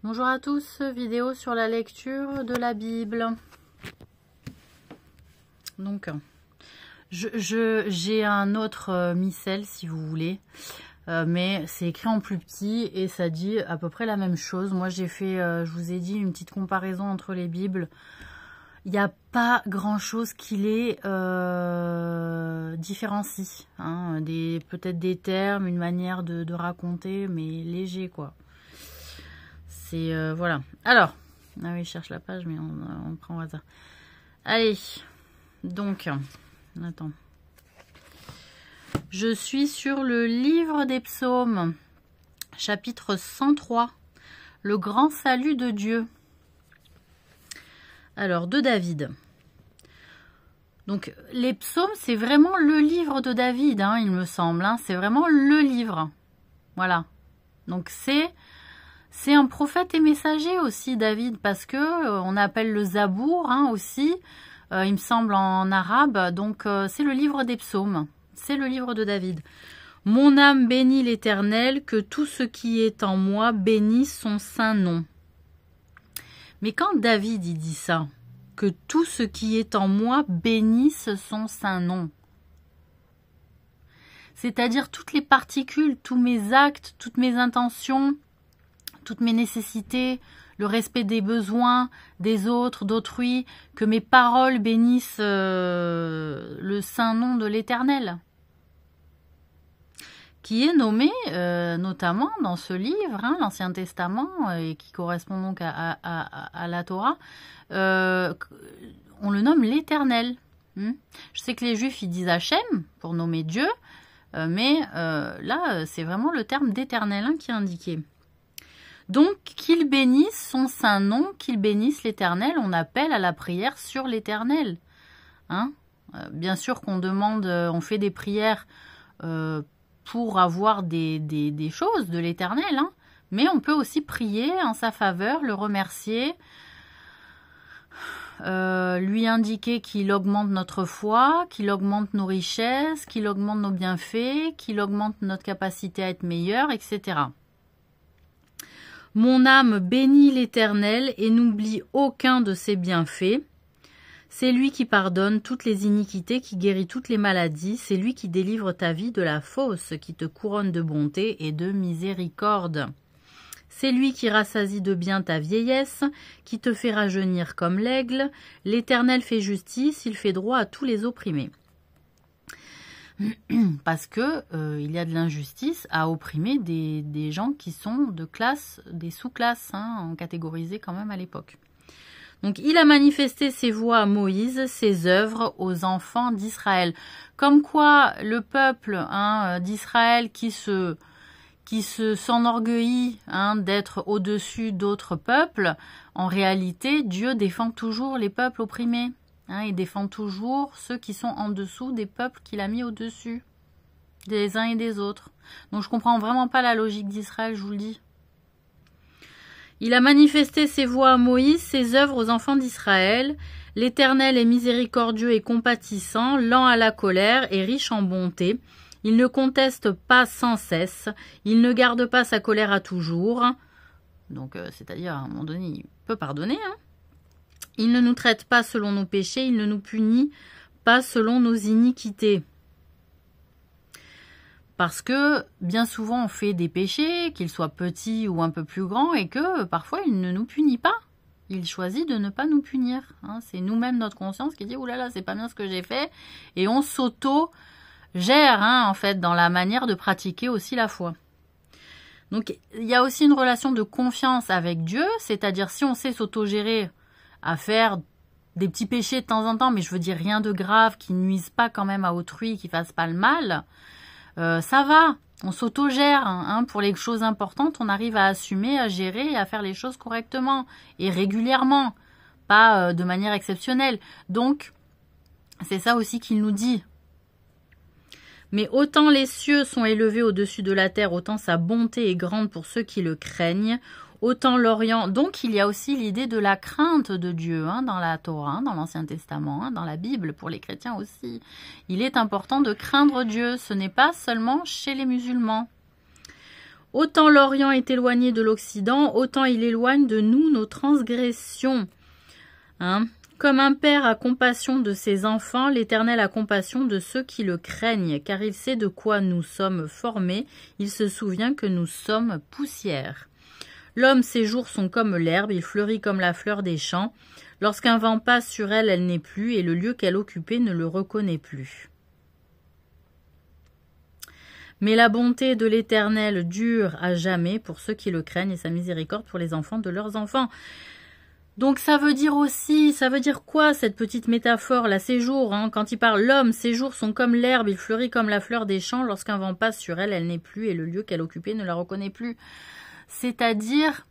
Bonjour à tous, vidéo sur la lecture de la Bible. Donc, j'ai un autre missel si vous voulez, mais c'est écrit en plus petit et ça dit à peu près la même chose. Moi j'ai fait, je vous ai dit, une petite comparaison entre les Bibles. Il n'y a pas grand chose qui les différencie, hein, peut-être des termes, une manière de raconter, mais léger quoi. C'est voilà. Alors, ah oui, je cherche la page, mais on prend au hasard. Allez, donc, attends. Je suis sur le livre des psaumes, chapitre 103, le grand salut de Dieu. Alors, de David. Donc, les psaumes, c'est vraiment le livre de David, hein, il me semble. Hein, c'est vraiment le livre. Voilà. Donc, c'est un prophète et messager aussi, David, parce que on appelle le Zabour hein, aussi, il me semble en arabe. Donc, c'est le livre des psaumes. C'est le livre de David. Mon âme bénit l'Éternel, que tout ce qui est en moi bénisse son saint nom. Mais quand David il dit ça, que tout ce qui est en moi bénisse son saint nom, c'est-à-dire toutes les particules, tous mes actes, toutes mes intentions, toutes mes nécessités, le respect des besoins des autres, d'autrui, que mes paroles bénissent le saint nom de l'Éternel, qui est nommé notamment dans ce livre, hein, l'Ancien Testament, et qui correspond donc à la Torah, on le nomme l'Éternel. Je sais que les Juifs ils disent Hachem pour nommer Dieu, mais là c'est vraiment le terme d'Éternel hein, qui est indiqué. Donc, qu'il bénisse son saint nom, qu'il bénisse l'Éternel, on appelle à la prière sur l'Éternel. Hein, bien sûr qu'on demande, on fait des prières pour avoir des choses de l'Éternel, hein, mais on peut aussi prier en sa faveur, le remercier, lui indiquer qu'il augmente notre foi, qu'il augmente nos richesses, qu'il augmente nos bienfaits, qu'il augmente notre capacité à être meilleur, etc. Mon âme bénit l'Éternel et n'oublie aucun de ses bienfaits. C'est lui qui pardonne toutes les iniquités, qui guérit toutes les maladies. C'est lui qui délivre ta vie de la fosse, qui te couronne de bonté et de miséricorde. C'est lui qui rassasie de bien ta vieillesse, qui te fait rajeunir comme l'aigle. L'Éternel fait justice, il fait droit à tous les opprimés. Parce que il y a de l'injustice à opprimer des gens qui sont de classe, des sous-classes, hein, catégorisées quand même à l'époque. Donc il a manifesté ses voies à Moïse, ses œuvres aux enfants d'Israël. Comme quoi le peuple hein, d'Israël qui s'enorgueillit hein, d'être au-dessus d'autres peuples, en réalité Dieu défend toujours les peuples opprimés. Hein, il défend toujours ceux qui sont en dessous des peuples qu'il a mis au-dessus, des uns et des autres. Donc je comprends vraiment pas la logique d'Israël, je vous le dis. Il a manifesté ses voies à Moïse, ses œuvres aux enfants d'Israël. L'Éternel est miséricordieux et compatissant, lent à la colère et riche en bonté. Il ne conteste pas sans cesse, il ne garde pas sa colère à toujours. Donc c'est-à-dire à un moment donné, il peut pardonner, hein. Il ne nous traite pas selon nos péchés, il ne nous punit pas selon nos iniquités. Parce que bien souvent on fait des péchés, qu'ils soient petits ou un peu plus grands, et que parfois il ne nous punit pas. Il choisit de ne pas nous punir. Hein. C'est nous-mêmes notre conscience qui dit « Ouh là là, c'est pas bien ce que j'ai fait », et on s'auto-gère hein, en fait dans la manière de pratiquer aussi la foi. Donc il y a aussi une relation de confiance avec Dieu, c'est-à-dire si on sait s'auto-gérer à faire des petits péchés de temps en temps, mais je veux dire rien de grave, qui nuisent pas quand même à autrui, qui fassent pas le mal, ça va, on s'autogère. Hein, pour les choses importantes, on arrive à assumer, à gérer et à faire les choses correctement et régulièrement, pas de manière exceptionnelle. Donc, c'est ça aussi qu'il nous dit. Mais autant les cieux sont élevés au-dessus de la terre, autant sa bonté est grande pour ceux qui le craignent. Autant l'Orient. Donc il y a aussi l'idée de la crainte de Dieu hein, dans la Torah, hein, dans l'Ancien Testament, hein, dans la Bible, pour les chrétiens aussi. Il est important de craindre Dieu, ce n'est pas seulement chez les musulmans. Autant l'Orient est éloigné de l'Occident, autant il éloigne de nous nos transgressions. Hein? Comme un père a compassion de ses enfants, l'Éternel a compassion de ceux qui le craignent, car il sait de quoi nous sommes formés, il se souvient que nous sommes poussière. L'homme, ses jours sont comme l'herbe, il fleurit comme la fleur des champs. Lorsqu'un vent passe sur elle, elle n'est plus, et le lieu qu'elle occupait ne le reconnaît plus. Mais la bonté de l'Éternel dure à jamais pour ceux qui le craignent, et sa miséricorde pour les enfants de leurs enfants. Donc ça veut dire aussi, ça veut dire quoi cette petite métaphore, là, ces jours, hein, quand il parle l'homme, ses jours sont comme l'herbe, il fleurit comme la fleur des champs, lorsqu'un vent passe sur elle, elle n'est plus, et le lieu qu'elle occupait ne la reconnaît plus. C'est-à-dire,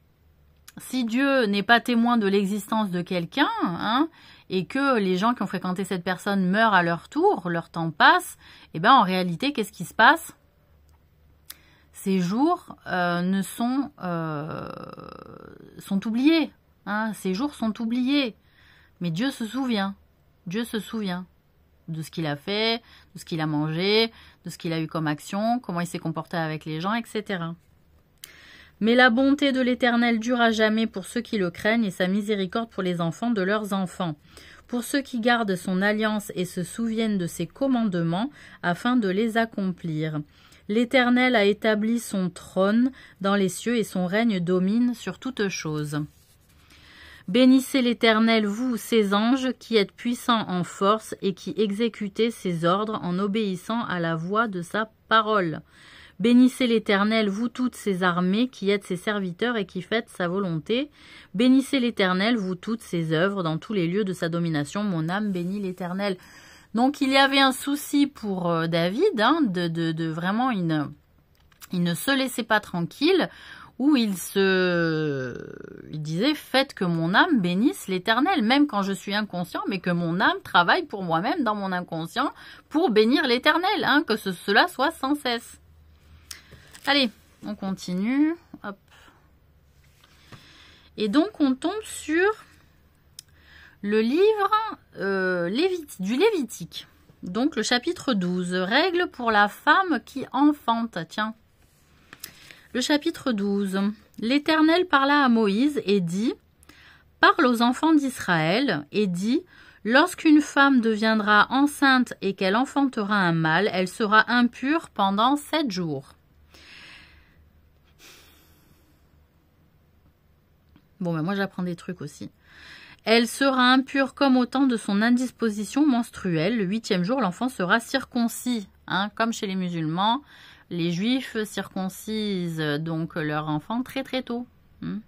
si Dieu n'est pas témoin de l'existence de quelqu'un, hein, et que les gens qui ont fréquenté cette personne meurent à leur tour, leur temps passe, et bien en réalité, qu'est-ce qui se passe? Ces jours sont oubliés. Hein, ces jours sont oubliés. Mais Dieu se souvient. Dieu se souvient de ce qu'il a fait, de ce qu'il a mangé, de ce qu'il a eu comme action, comment il s'est comporté avec les gens, etc. Mais la bonté de l'Éternel dure à jamais pour ceux qui le craignent et sa miséricorde pour les enfants de leurs enfants. Pour ceux qui gardent son alliance et se souviennent de ses commandements afin de les accomplir. L'Éternel a établi son trône dans les cieux et son règne domine sur toutes choses. Bénissez l'Éternel, vous, ses anges, qui êtes puissants en force et qui exécutez ses ordres en obéissant à la voix de sa parole. Bénissez l'Éternel, vous toutes ses armées, qui êtes ses serviteurs et qui faites sa volonté. Bénissez l'Éternel, vous toutes ses œuvres, dans tous les lieux de sa domination. Mon âme bénit l'Éternel. Donc il y avait un souci pour David, hein, de vraiment, il ne se laissait pas tranquille, où il disait, faites que mon âme bénisse l'Éternel, même quand je suis inconscient, mais que mon âme travaille pour moi-même dans mon inconscient pour bénir l'Éternel, hein, que cela soit sans cesse. Allez, on continue. Hop. Et donc on tombe sur le livre du Lévitique. Donc le chapitre 12, règles pour la femme qui enfante. Tiens. Le chapitre 12. L'Éternel parla à Moïse et dit, « Parle aux enfants d'Israël et dit, lorsqu'une femme deviendra enceinte et qu'elle enfantera un mâle, elle sera impure pendant 7 jours. » Bon, ben moi j'apprends des trucs aussi. Elle sera impure comme au temps de son indisposition menstruelle. Le 8e jour, l'enfant sera circoncis, hein, comme chez les musulmans. Les juifs circoncisent donc leur enfant très très tôt. Comme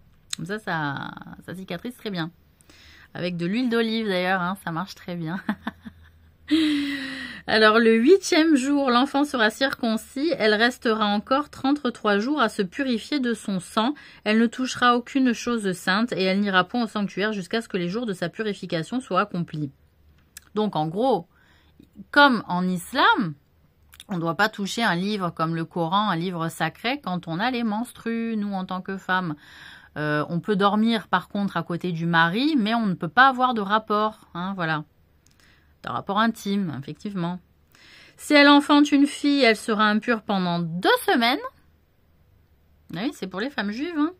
ça cicatrise très bien. Avec de l'huile d'olive d'ailleurs, hein, ça marche très bien. Alors le 8e jour, l'enfant sera circoncis. Elle restera encore 33 jours à se purifier de son sang. Elle ne touchera aucune chose sainte et elle n'ira point au sanctuaire jusqu'à ce que les jours de sa purification soient accomplis. Donc en gros, comme en islam, on ne doit pas toucher un livre comme le Coran, un livre sacré, quand on a les menstrues, nous en tant que femmes. On peut dormir par contre à côté du mari, mais on ne peut pas avoir de rapport. Hein, voilà. De rapport intime, effectivement. Si elle enfante une fille, elle sera impure pendant 2 semaines. Oui, c'est pour les femmes juives. Hein.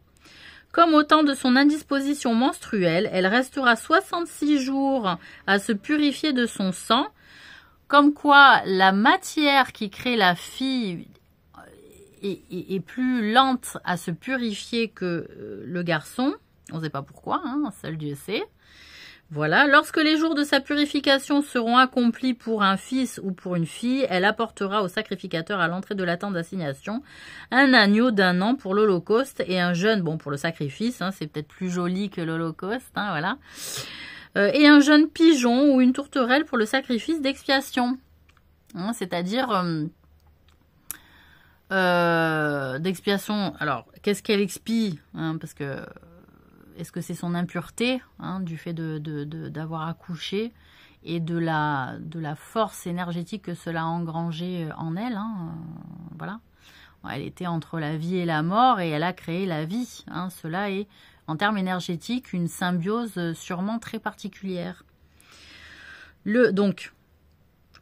Comme au temps de son indisposition menstruelle, elle restera 66 jours à se purifier de son sang. Comme quoi, la matière qui crée la fille est plus lente à se purifier que le garçon. On ne sait pas pourquoi, hein, seul Dieu sait. Voilà, lorsque les jours de sa purification seront accomplis pour un fils ou pour une fille, elle apportera au sacrificateur à l'entrée de la tente d'assignation un agneau d'1 an pour l'holocauste et un jeune, bon pour le sacrifice, hein, c'est peut-être plus joli que l'holocauste, hein, voilà. Et un jeune pigeon ou une tourterelle pour le sacrifice d'expiation. Hein, c'est-à-dire d'expiation. Alors, qu'est-ce qu'elle expie, hein, parce que est-ce que c'est son impureté, hein, du fait d'avoir accouché et de la force énergétique que cela a engrangé en elle, hein, voilà. Elle était entre la vie et la mort et elle a créé la vie. Hein, cela est, en termes énergétiques, une symbiose sûrement très particulière. Donc,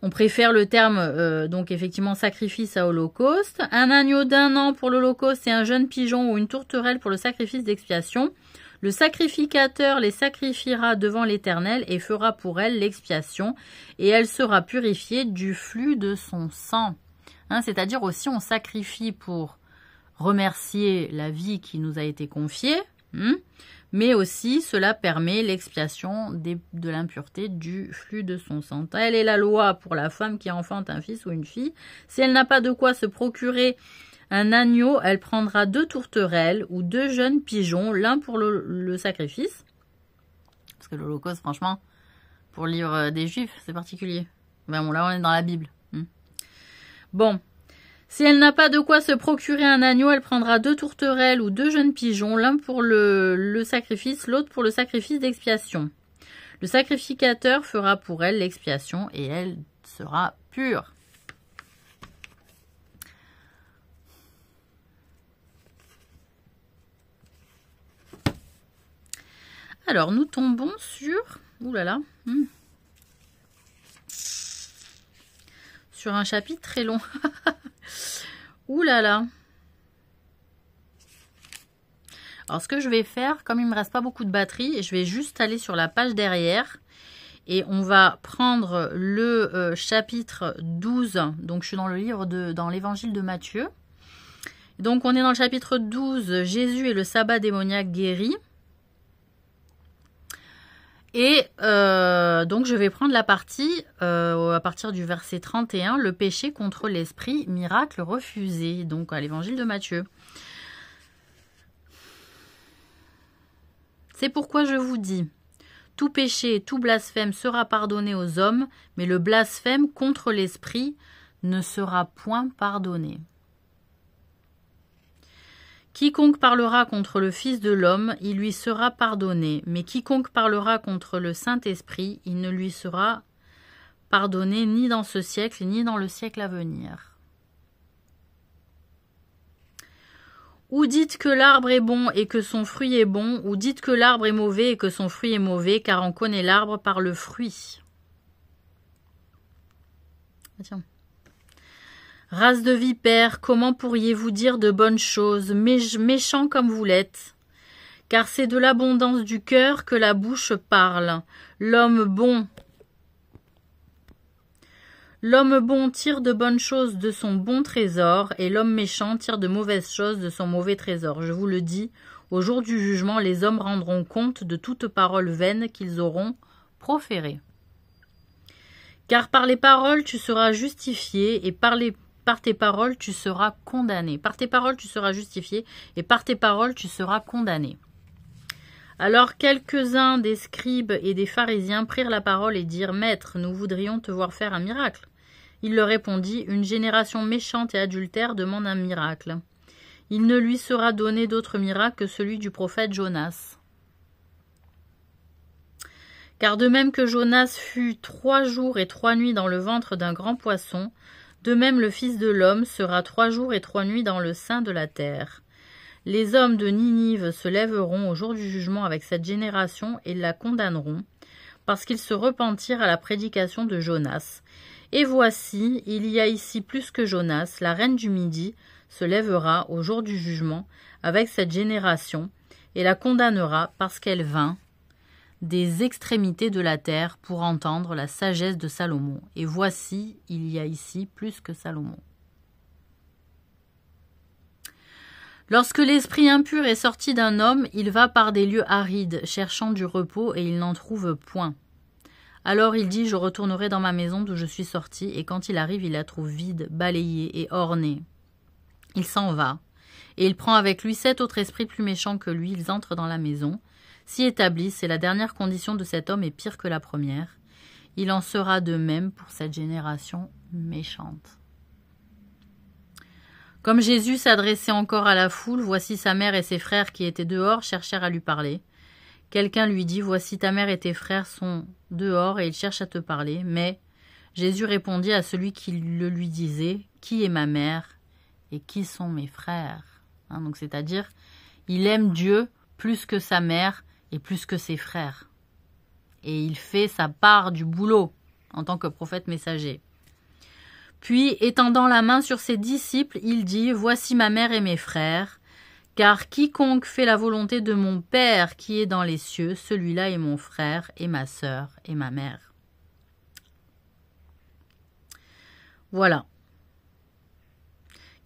On préfère le terme, donc effectivement, sacrifice à holocauste. Un agneau d'1 an pour l'holocauste et un jeune pigeon ou une tourterelle pour le sacrifice d'expiation. Le sacrificateur les sacrifiera devant l'Éternel et fera pour elle l'expiation, et elle sera purifiée du flux de son sang. Hein, c'est-à-dire aussi, on sacrifie pour remercier la vie qui nous a été confiée, mais aussi cela permet l'expiation de l'impureté du flux de son sang. Telle est la loi pour la femme qui enfante un fils ou une fille. Si elle n'a pas de quoi se procurer un agneau, elle prendra 2 tourterelles ou 2 jeunes pigeons, l'un pour le sacrifice. Parce que l'Holocauste, franchement, pour le livre des Juifs, c'est particulier. Ben bon, là, on est dans la Bible. Bon. Si elle n'a pas de quoi se procurer un agneau, elle prendra 2 tourterelles ou 2 jeunes pigeons, l'un pour le sacrifice, l'autre pour le sacrifice d'expiation. Le sacrificateur fera pour elle l'expiation et elle sera pure. Alors, nous tombons sur... Ouh là là. Sur un chapitre très long. Ouh là là. Alors, ce que je vais faire, comme il ne me reste pas beaucoup de batterie, je vais juste aller sur la page derrière. Et on va prendre le chapitre 12. Donc, je suis dans le livre dans l'évangile de Matthieu. Donc, on est dans le chapitre 12. Jésus et le sabbat démoniaque guéri. Et donc, je vais prendre la partie, à partir du verset 31, le péché contre l'esprit, miracle refusé, donc à l'évangile de Matthieu. C'est pourquoi je vous dis, tout péché, tout blasphème sera pardonné aux hommes, mais le blasphème contre l'esprit ne sera point pardonné. Quiconque parlera contre le Fils de l'homme, il lui sera pardonné, mais quiconque parlera contre le Saint-Esprit, il ne lui sera pardonné ni dans ce siècle, ni dans le siècle à venir. Ou dites que l'arbre est bon et que son fruit est bon, ou dites que l'arbre est mauvais et que son fruit est mauvais, car on connaît l'arbre par le fruit. Tiens. Race de vipères, comment pourriez-vous dire de bonnes choses, méchants comme vous l'êtes? Car c'est de l'abondance du cœur que la bouche parle. L'homme bon tire de bonnes choses de son bon trésor, et l'homme méchant tire de mauvaises choses de son mauvais trésor. Je vous le dis, au jour du jugement, les hommes rendront compte de toute parole vaine qu'ils auront proférée. Car par les paroles tu seras justifié, et par tes paroles, tu seras condamné. Par tes paroles, tu seras justifié, et par tes paroles, tu seras condamné. Alors quelques-uns des scribes et des pharisiens prirent la parole et dirent, « Maître, nous voudrions te voir faire un miracle. » Il leur répondit, « Une génération méchante et adultère demande un miracle. Il ne lui sera donné d'autre miracle que celui du prophète Jonas. Car de même que Jonas fut 3 jours et 3 nuits dans le ventre d'un grand poisson, de même le Fils de l'homme sera 3 jours et 3 nuits dans le sein de la terre. Les hommes de Ninive se lèveront au jour du jugement avec cette génération et la condamneront, parce qu'ils se repentirent à la prédication de Jonas. Et voici, il y a ici plus que Jonas, la reine du Midi se lèvera au jour du jugement avec cette génération et la condamnera parce qu'elle vint des extrémités de la terre pour entendre la sagesse de Salomon. Et voici, il y a ici plus que Salomon. Lorsque l'esprit impur est sorti d'un homme, il va par des lieux arides, cherchant du repos, et il n'en trouve point. Alors il dit, je retournerai dans ma maison d'où je suis sorti, et quand il arrive, il la trouve vide, balayée et ornée. Il s'en va, et il prend avec lui 7 autres esprits plus méchants que lui, ils entrent dans la maison, s'y établissent, et la dernière condition de cet homme est pire que la première. Il en sera de même pour cette génération méchante. Comme Jésus s'adressait encore à la foule, voici sa mère et ses frères qui étaient dehors cherchèrent à lui parler. Quelqu'un lui dit, voici ta mère et tes frères sont dehors et ils cherchent à te parler. Mais Jésus répondit à celui qui le lui disait, qui est ma mère et qui sont mes frères? Donc c'est-à-dire, il aime Dieu plus que sa mère et plus que ses frères. Et il fait sa part du boulot en tant que prophète messager. Puis, étendant la main sur ses disciples, il dit, « Voici ma mère et mes frères, car quiconque fait la volonté de mon Père qui est dans les cieux, celui-là est mon frère et ma sœur et ma mère. » Voilà.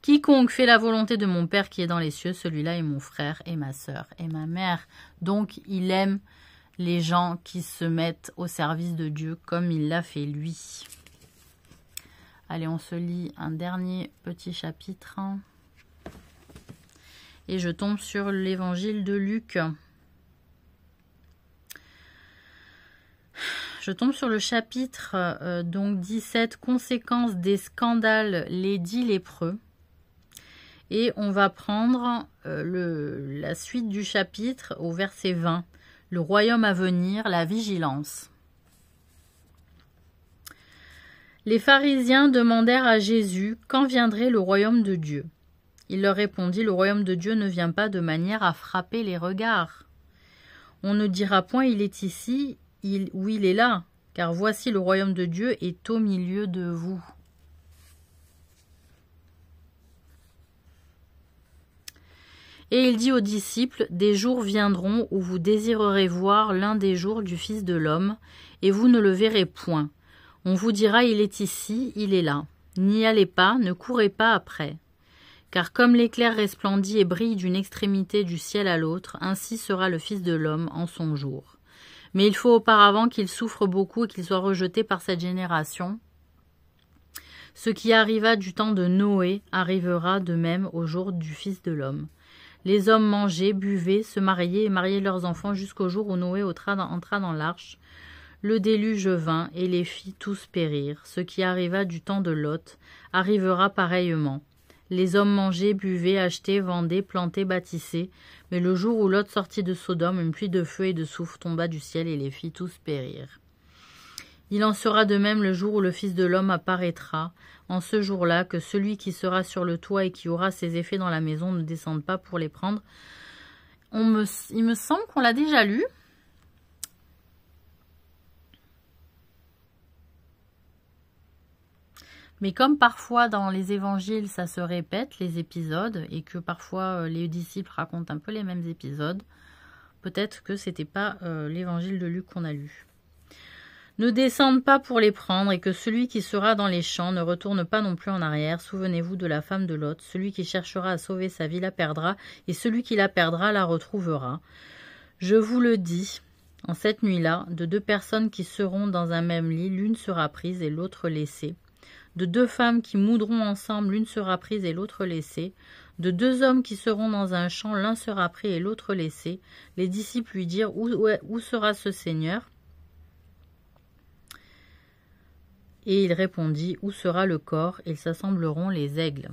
Quiconque fait la volonté de mon Père qui est dans les cieux, celui-là est mon frère et ma sœur et ma mère. Donc, il aime les gens qui se mettent au service de Dieu comme il l'a fait lui. Allez, on se lit un dernier petit chapitre. Et je tombe sur l'évangile de Luc. Je tombe sur le chapitre donc 17, conséquences des scandales, les 10 lépreux. Et on va prendre la suite du chapitre au verset 20. Le royaume à venir, la vigilance. Les pharisiens demandèrent à Jésus quand viendrait le royaume de Dieu. Il leur répondit, le royaume de Dieu ne vient pas de manière à frapper les regards. On ne dira point il est ici ou il est là, car voici le royaume de Dieu est au milieu de vous. Et il dit aux disciples, des jours viendront où vous désirerez voir l'un des jours du Fils de l'homme, et vous ne le verrez point. On vous dira, il est ici, il est là. N'y allez pas, ne courez pas après. Car comme l'éclair resplendit et brille d'une extrémité du ciel à l'autre, ainsi sera le Fils de l'homme en son jour. Mais il faut auparavant qu'il souffre beaucoup et qu'il soit rejeté par cette génération. Ce qui arriva du temps de Noé arrivera de même au jour du Fils de l'homme. Les hommes mangeaient, buvaient, se mariaient et mariaient leurs enfants jusqu'au jour où Noé entra dans l'arche. Le déluge vint et les fit tous périr. Ce qui arriva du temps de Lot arrivera pareillement. Les hommes mangeaient, buvaient, achetaient, vendaient, plantaient, bâtissaient. Mais le jour où Lot sortit de Sodome, une pluie de feu et de soufre tomba du ciel et les fit tous périr. Il en sera de même le jour où le Fils de l'homme apparaîtra. En ce jour-là, que celui qui sera sur le toit et qui aura ses effets dans la maison ne descende pas pour les prendre. Il me semble qu'on l'a déjà lu. Mais comme parfois dans les évangiles, ça se répète, les épisodes, et que parfois les disciples racontent un peu les mêmes épisodes, peut-être que c'était pas l'évangile de Luc qu'on a lu. Ne descendent pas pour les prendre, et que celui qui sera dans les champs ne retourne pas non plus en arrière. Souvenez-vous de la femme de Lot. Celui qui cherchera à sauver sa vie la perdra, et celui qui la perdra la retrouvera. Je vous le dis, en cette nuit-là, de 2 personnes qui seront dans un même lit, l'une sera prise et l'autre laissée. De 2 femmes qui moudront ensemble, l'une sera prise et l'autre laissée. De 2 hommes qui seront dans un champ, l'un sera pris et l'autre laissé. Les disciples lui dirent, où sera ce Seigneur ? Et il répondit, où sera le corps ? Ils s'assembleront les aigles.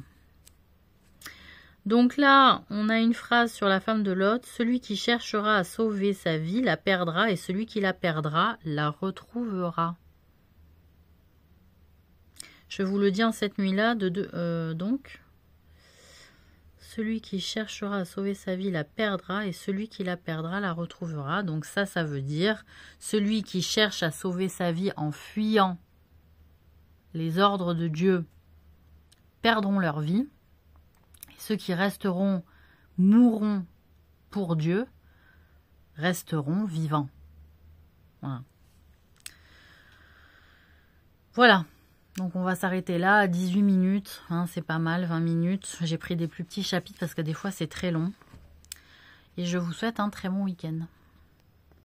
Donc là, on a une phrase sur la femme de Lot. Celui qui cherchera à sauver sa vie la perdra, et celui qui la perdra la retrouvera. Je vous le dis en cette nuit-là, donc, celui qui cherchera à sauver sa vie la perdra, et celui qui la perdra la retrouvera. Donc ça veut dire, celui qui cherche à sauver sa vie en fuyant les ordres de Dieu perdront leur vie, et ceux qui resteront, mourront pour Dieu, resteront vivants. Voilà. Donc on va s'arrêter là à 18 minutes, c'est pas mal, 20 minutes. J'ai pris des plus petits chapitres parce que des fois c'est très long. Et je vous souhaite un très bon week-end.